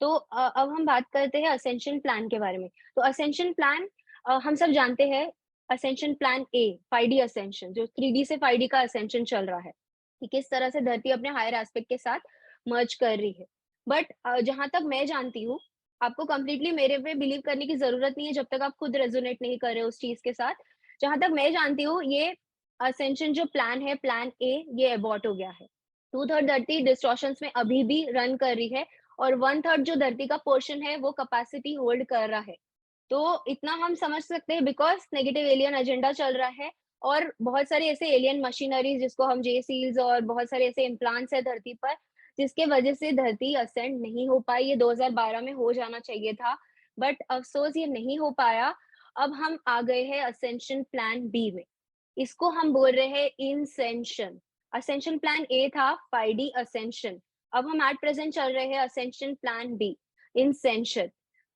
तो अब हम बात करते हैं असेंशन प्लान के बारे में। तो असेंशन प्लान हम सब जानते हैं, ascension plan A 5D ascension, जो 3D से 5D का असेंशन चल रहा है कि किस तरह से धरती अपने हायर एस्पेक्ट के साथ मर्ज कर रही है। बट जहां तक मैं जानती हूँ, आपको कंप्लीटली मेरे पे बिलीव करने की जरूरत नहीं है जब तक आप खुद रेजोनेट नहीं कर रहे हो उस चीज के साथ। जहां तक मैं जानती हूँ, ये असेंशन जो प्लान है, प्लान ए, ये अबॉर्ट हो गया है। 2/3 धरती डिस्टॉर्शंस में अभी भी रन कर रही है, और 1/3 जो धरती का पोर्शन है वो कैपेसिटी होल्ड कर रहा है। तो इतना हम समझ सकते हैं, बिकॉज नेगेटिव एलियन एजेंडा चल रहा है, और बहुत सारे ऐसे एलियन मशीनरीज जिसको हम जेसील्स और बहुत सारे ऐसे इम्प्लांट्स है धरती पर, जिसके वजह से धरती असेंड नहीं हो पाई। ये 2012 में हो जाना चाहिए था, बट अफसोस ये नहीं हो पाया। अब हम आ गए हैं असेंशन प्लान बी में। इसको हम बोल रहे हैं इंसेंशन। असेंशन प्लान ए था 5D असेंशन। अब हम एट प्रेजेंट चल रहे हैं असेंशन प्लान बी, इंसेंशन।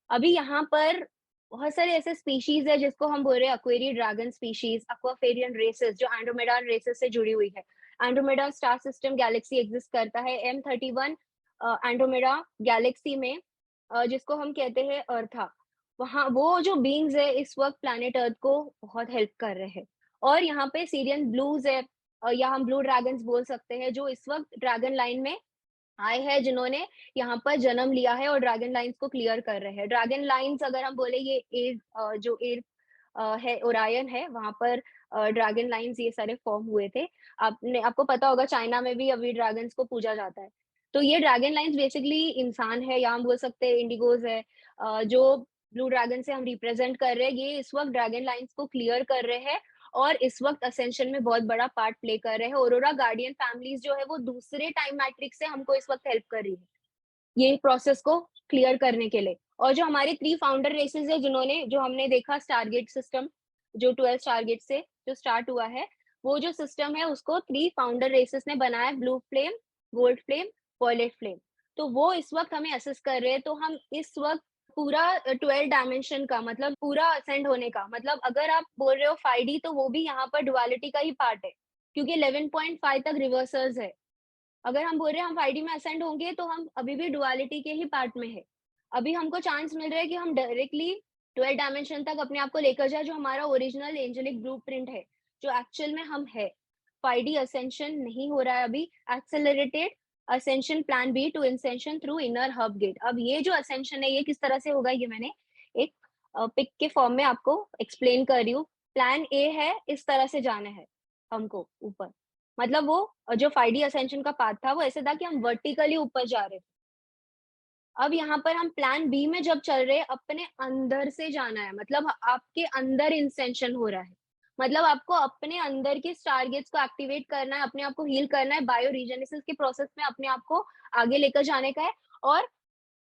अभी यहाँ पर बहुत सारे ऐसे स्पीशीज है जिसको हम बोल रहे हैं अक्वेरी ड्रैगन स्पीशीज, अक्वाफेरियन रेसेस, जो एंड्रोमेडा रेसेस से जुड़ी हुई है। Andromeda star system Galaxy exist करता है M31 एंड्रोमेडा गैलेक्सी में, जिसको हम कहते हैं अर्था। वहाँ वो जो बींग्स है इस वक्त प्लैनेट अर्थ को बहुत हेल्प कर रहे हैं। और यहाँ पे सीरियन ब्लूज है, या हम ब्लू ड्रैगन्स बोल सकते हैं, जो इस वक्त ड्रैगन लाइन में आए हैं, जिन्होंने यहाँ पर जन्म लिया है और ड्रैगन लाइंस को क्लियर कर रहे हैं। ड्रैगन लाइंस अगर हम बोले, ये जो एयर है, ओरायन है, वहां पर ड्रैगन लाइंस ये सारे फॉर्म हुए थे। आपको पता होगा चाइना में भी अभी ड्रैगन्स को पूजा जाता है। तो ये ड्रैगन लाइंस बेसिकली इंसान है, या हम बोल सकते हैं इंडिगोज है, जो ब्लू ड्रैगन से हम रिप्रेजेंट कर रहे हैं। ये इस वक्त ड्रैगन लाइंस को क्लियर कर रहे हैं, और इस वक्त असेंशन में बहुत बड़ा पार्ट प्ले कर रहे हैं। ऑरोरा गार्डियन फैमिलीज जो है वो दूसरे टाइम मैट्रिक्स से हमको इस वक्त हेल्प कर रही है ये प्रोसेस को क्लियर करने के लिए। और जो हमारे 3 फाउंडर रेसेस है, जिन्होंने, जो हमने देखा स्टारगेट सिस्टम, जो 12 स्टारगेट से जो स्टार्ट हुआ है, वो जो सिस्टम है उसको 3 फाउंडर रेसेस ने बनाया, blue flame, gold flame, violet flame. तो वो इस वक्त हमें असेस कर रहे हैं। तो हम इस वक्त पूरा 12 डायमेंशन का मतलब पूरा असेंड होने का मतलब, अगर आप बोल रहे हो 5D, तो वो भी यहाँ पर डुअलिटी का ही पार्ट है, क्योंकि 11.5 तक रिवर्सर्स है। अगर हम बोल रहे हैं हम 5D में असेंड होंगे, तो हम अभी भी डुअलिटी के ही पार्ट में है। अभी हमको चांस मिल रहा है कि हम डायरेक्टली 12 डायमेंशन तक अपने आप को लेकर जाए, जो हमारा ओरिजिनल एंजेलिक ब्लूप्रिंट है, जो एक्चुअल में हम है। 5D असेंशन नहीं हो रहा है अभी, accelerated ascension plan B to incension through inner hub gate. अब ये जो असेंशन है ये किस तरह से होगा, ये मैंने एक पिक के फॉर्म में आपको एक्सप्लेन कर रही हूँ। प्लान ए है, इस तरह से जाना है हमको ऊपर। मतलब वो जो 5D असेंशन का पाथ था वो ऐसे था कि हम वर्टिकली ऊपर जा रहे थे। अब यहाँ पर हम प्लान बी में जब चल रहे हैं, अपने अंदर से जाना है, मतलब आपके अंदर इंसेंशन हो रहा है। मतलब आपको अपने अंदर के टारगेट्स को एक्टिवेट करना है, अपने आप को हील करना है, बायो रीजेनेसिस के प्रोसेस में अपने आप को आगे लेकर जाने का है, और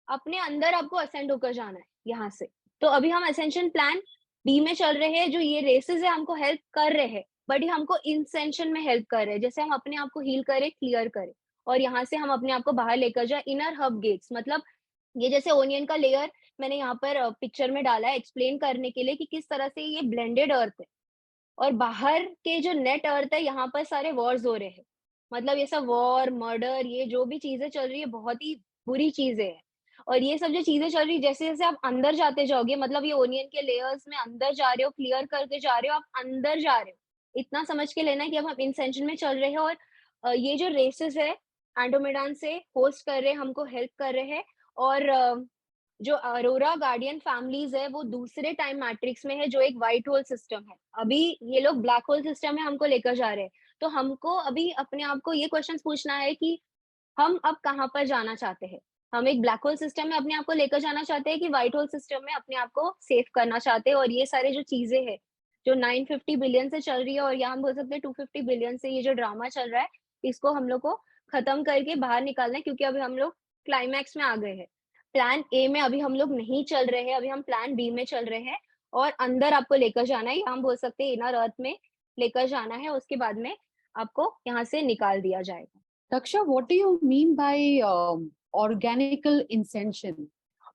अपने अंदर आपको असेंड होकर जाना है यहाँ से। तो अभी हम असेंशन प्लान बी में चल रहे हैं। जो ये रेसेस है हमको हेल्प कर रहे हैं, बट ये हमको इंसेंशन में हेल्प कर रहे हैं, जैसे हम अपने आप को हील करें, क्लियर करें, और यहाँ से हम अपने आप को बाहर लेकर जाए इनर हब गेट्स। मतलब ये जैसे ओनियन का लेयर मैंने यहाँ पर पिक्चर में डाला है एक्सप्लेन करने के लिए कि किस तरह से ये ब्लेंडेड अर्थ है, और बाहर के जो नेट अर्थ है यहाँ पर सारे वॉर्स हो रहे हैं। मतलब ये सब वॉर, मर्डर, ये जो भी चीजें चल रही है बहुत ही बुरी चीजें हैं। और ये सब जो चीजें चल रही है, जैसे जैसे आप अंदर जाते जाओगे, मतलब ये ओनियन के लेयर्स में अंदर जा रहे हो, क्लियर करके जा रहे हो, आप अंदर जा रहे हो। इतना समझ के लेना है कि अब हम इंसेंशन में चल रहे हैं, और ये जो रेसेस है एंडोमेडान से होस्ट कर रहे हैं, हमको हेल्प कर रहे हैं। और जो अरोरा गार्डियन फैमिलीज है वो दूसरे टाइम मैट्रिक्स में है, जो एक व्हाइट होल सिस्टम है। अभी ये लोग ब्लैक होल सिस्टम में हमको लेकर जा रहे हैं। तो हमको अभी अपने आप को ये क्वेश्चन पूछना है कि हम अब कहाँ पर जाना चाहते हैं। हम एक ब्लैक होल सिस्टम में अपने आप को लेकर जाना चाहते हैं, कि व्हाइट होल सिस्टम में अपने आप को सेव करना चाहते हैं। और ये सारे जो चीजें हैं जो 950 बिलियन से चल रही है, और या हम बोल सकते हैं 250 बिलियन से ये जो ड्रामा चल रहा है, इसको हम लोग को खत्म करके बाहर निकालना है, क्योंकि अभी हम लोग क्लाइमैक्स में आ गए हैं। प्लान ए में अभी हम लोग नहीं चल रहे हैं, अभी हम प्लान बी में चल रहे हैं, और अंदर आपको लेकर जाना है, या हम बोल सकते हैं इनर अर्थ में लेकर जाना है। उसके बाद में आपको यहाँ से निकाल दिया जाएगा। Daksha, what do you mean by organical incension?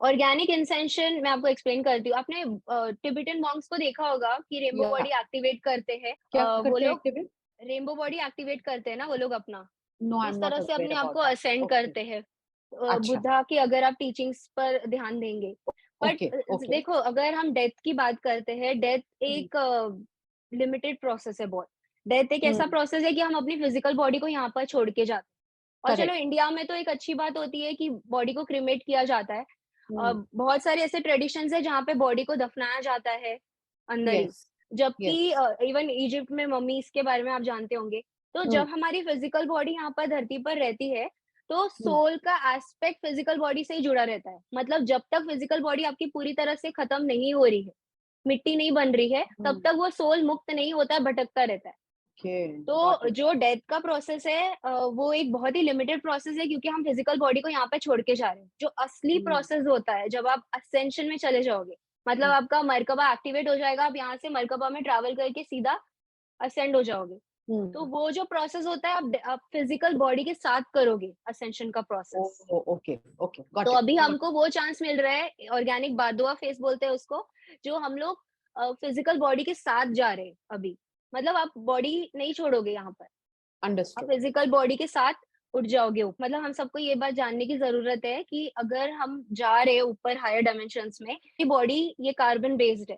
Organic incension मैं आपको एक्सप्लेन करती हूँ। आपने टिबेटन मॉन्क्स को देखा होगा कि रेनबो या बॉडी एक्टिवेट करते हैं। क्या वो करते हैं लोग एक्टिवेट? रेनबो बॉडी एक्टिवेट करते हैं ना वो लोग अपना, नो, आई एम इस नॉट तरह से अवेयर अपने आप को अबाउट दैट. Ascend okay. करते हैं। अच्छा, बुद्धा की अगर आप टीचिंग्स पर ध्यान देंगे। But okay, okay. देखो अगर हम डेथ की बात करते हैं, डेथ हुँ, एक लिमिटेड प्रोसेस है बहुत। डेथ एक ऐसा हुँ, प्रोसेस है कि हम अपनी फिजिकल बॉडी को यहाँ पर छोड़ के जाते हैं। और चलो करेक्ट। इंडिया में तो एक अच्छी बात होती है कि बॉडी को क्रीमेट किया जाता है। हुँ, बहुत सारे ऐसे ट्रेडिशंस है जहाँ पे बॉडी को दफनाया जाता है अंदर ही। येस, जबकि येस। इवन इजिप्ट में मम्मीज के बारे में आप जानते होंगे। तो हुँ, जब हमारी फिजिकल बॉडी यहाँ पर धरती पर रहती है, तो हुँ, सोल का एस्पेक्ट फिजिकल बॉडी से ही जुड़ा रहता है। मतलब जब तक फिजिकल बॉडी आपकी पूरी तरह से खत्म नहीं हो रही है, मिट्टी नहीं बन रही है, तब हुँ, तक वो सोल मुक्त नहीं होता है, भटकता रहता है। ओके, गॉट तो इट। जो डेथ का प्रोसेस है वो एक बहुत ही लिमिटेड प्रोसेस है क्योंकि हम फिजिकल बॉडी को यहाँ पे छोड़ के जा रहे हैं। जो असली हुँ, प्रोसेस होता है जब आप असेंशन में चले जाओगे, मतलब हुँ, आपका मर्कबा एक्टिवेट हो जाएगा, आप यहाँ से मर्कबा में ट्रैवल करके सीधा असेंड हो जाओगे। तो हुँ, वो जो प्रोसेस होता है आप फिजिकल बॉडी के साथ करोगे असेंशन का प्रोसेस। ओह! ओके, ओके, तो गॉट इट, अभी गॉट इट। हमको वो चांस मिल रहा है, ऑर्गेनिक बारडोआ फेज बोलते हैं उसको, जो हम लोग फिजिकल बॉडी के साथ जा रहे हैं अभी। मतलब आप बॉडी नहीं छोड़ोगे यहाँ पर, आप अंडरस्टूड। फिजिकल बॉडी के साथ उठ जाओगे मतलब हम सबको ये बात जानने की ज़रूरत है कि अगर हम जा रहे हैं ऊपर हायर डायमेंशंस में, ये बॉडी ये कार्बन बेस्ड है।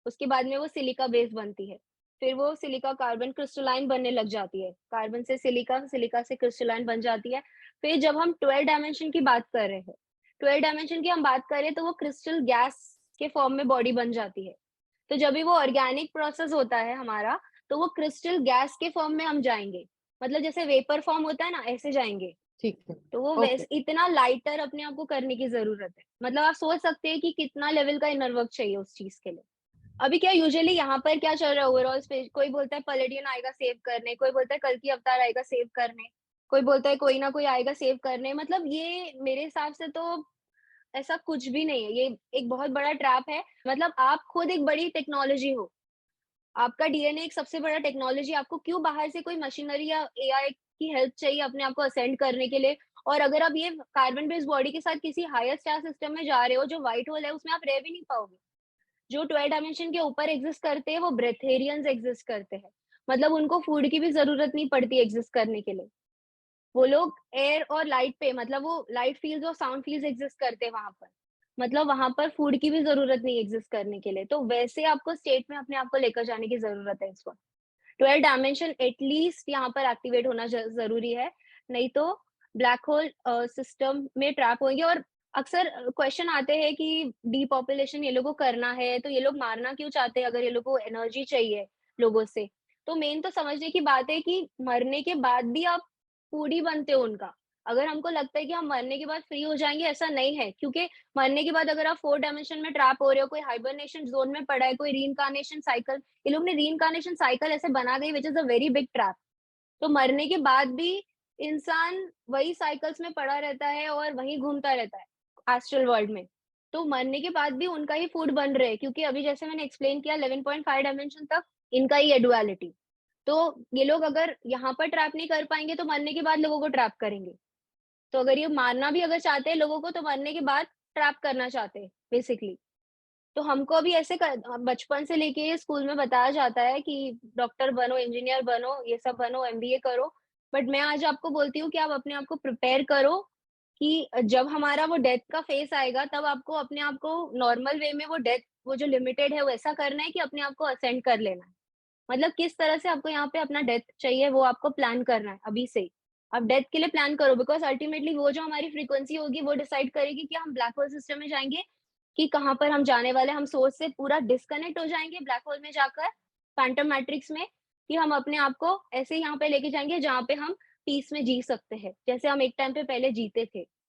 उसके बाद में वो सिलिका बेस बनती है। फिर वो सिलिका कार्बन क्रिस्टलाइन बनने लग जाती है। कार्बन से सिलिका, सिलिका से क्रिस्टलाइन बन जाती है। फिर जब हम 12 डायमेंशन की बात कर रहे हैं, 12 डायमेंशन की हम बात करें तो वो क्रिस्टल गैस के फॉर्म में बॉडी बन जाती है। तो जब भी वो ऑर्गेनिक प्रोसेस होता है हमारा, तो वो क्रिस्टल गैस के फॉर्म में हम जाएँगे। मतलब जैसे वेपर फॉर्म होता है ना, ऐसे जाएँगे। ठीक है, तो वो ओके। वैस इतना लाइटर अपने आप को करने की ज़रूरत है। मतलब आप सोच सकते हैं कि कितना लेवल का इनर वर्क चाहिए उस चीज़ के लिए। अभी क्या यूजुअली यहाँ पर क्या चल रहा है ओवरऑल स्पेस, कोई बोलता है पलेडियन आएगा सेव करने, कोई बोलता है कल्कि अवतार आएगा सेव करने, कोई बोलता है कोई ना कोई आएगा सेव करने। मतलब ये मेरे हिसाब से तो ऐसा कुछ भी नहीं है। ये एक बहुत बड़ा ट्रैप है। मतलब आप खुद एक बड़ी टेक्नोलॉजी हो। आपका डीएनए एक सबसे बड़ा टेक्नोलॉजी, आपको क्यों बाहर से कोई मशीनरी या एआई की हेल्प चाहिए अपने आप को असेंड करने के लिए? और अगर आप ये कार्बन बेस्ड बॉडी के साथ किसी हायर स्टार सिस्टम में जा रहे हो, जो व्हाइट होल है, उसमें आप रह भी नहीं पाओगे। जो 12 डायमेंशन के ऊपर एग्जिस्ट करते हैं, वो ब्रेथेरियंस एग्जिस्ट करते हैं। मतलब उनको फूड की भी ज़रूरत नहीं पड़ती एग्जिस्ट करने के लिए। वो लोग एयर और लाइट पे, मतलब वो लाइट फील्ड्स और साउंड फील्ड्स एग्जिस्ट करते हैं वहाँ पर। मतलब वहाँ पर फूड की भी ज़रूरत नहीं एग्जिस्ट करने के लिए। तो वैसे आपको स्टेट में अपने आप को लेकर जाने की ज़रूरत है इस वक़्त। 12 डायमेंशन एटलीस्ट यहाँ पर एक्टिवेट होना ज़रूरी है, नहीं तो ब्लैक होल सिस्टम में ट्रैप होंगे। और अक्सर क्वेश्चन आते हैं कि डिपॉपुलेशन ये लोगों को करना है, तो ये लोग मारना क्यों चाहते हैं अगर ये लोगों को एनर्जी चाहिए लोगों से? तो मेन तो समझने की बात है कि मरने के बाद भी आप फूड ही बनते हो उनका। अगर हमको लगता है कि हम मरने के बाद फ्री हो जाएँगे, ऐसा नहीं है, क्योंकि मरने के बाद अगर आप 4 डायमेंशन में ट्रैप हो रहे हो, कोई हाइबरनेशन ज़ोन में पड़ा है, कोई रीइन्कार्नेशन साइकिल, ये लोग ने रीइन्कार्नेशन साइकिल ऐसे बना दी which is a very big trap. तो मरने के बाद भी इंसान वही साइकिल्स में पड़ा रहता है और वहीं घूमता रहता है एस्ट्रल वर्ल्ड में। तो मरने के बाद भी उनका ही फूड बन रहे हैं क्योंकि अभी जैसे मैंने एक्सप्लेन किया 11.5 डायमेंशन तक इनका ही है डुअलिटी। तो ये लोग अगर यहाँ पर ट्रैप नहीं कर पाएँगे तो मरने के बाद लोगों को ट्रैप करेंगे। तो अगर ये मारना भी अगर चाहते हैं लोगों को तो मरने के बाद ट्रैप करना चाहते हैं बेसिकली। तो हमको अभी ऐसे बचपन से लेके स्कूल में बताया जाता है कि डॉक्टर बनो, इंजीनियर बनो, ये सब बनो, एमबीए करो। बट मैं आज आपको बोलती हूँ कि आप अपने आप को प्रिपेयर करो कि जब हमारा वो डेथ का फेस आएगा तब आपको अपने आप को नॉर्मल वे में वो डेथ, वो जो लिमिटेड है वो ऐसा करना है कि अपने आप को असेंड कर लेना है। मतलब किस तरह से आपको यहाँ पे अपना डेथ चाहिए वो आपको प्लान करना है अभी से ही। आप डेथ के लिए प्लान करो बिकॉज़ अल्टीमेटली वो जो हमारी फ्रीक्वेंसी होगी वो डिसाइड करेगी कि हम ब्लैक होल सिस्टम में जाएँगे, कि कहाँ पर हम जाने वाले हैं। हम सोर्स से पूरा डिस्कनेक्ट हो जाएँगे ब्लैक होल में जाकर, फैंटम मैट्रिक्स में, कि हम अपने आप को ऐसे यहाँ पे लेके जाएँगे जहाँ पे हम पीस में जी सकते हैं, जैसे हम एक टाइम पे पहले जीते थे।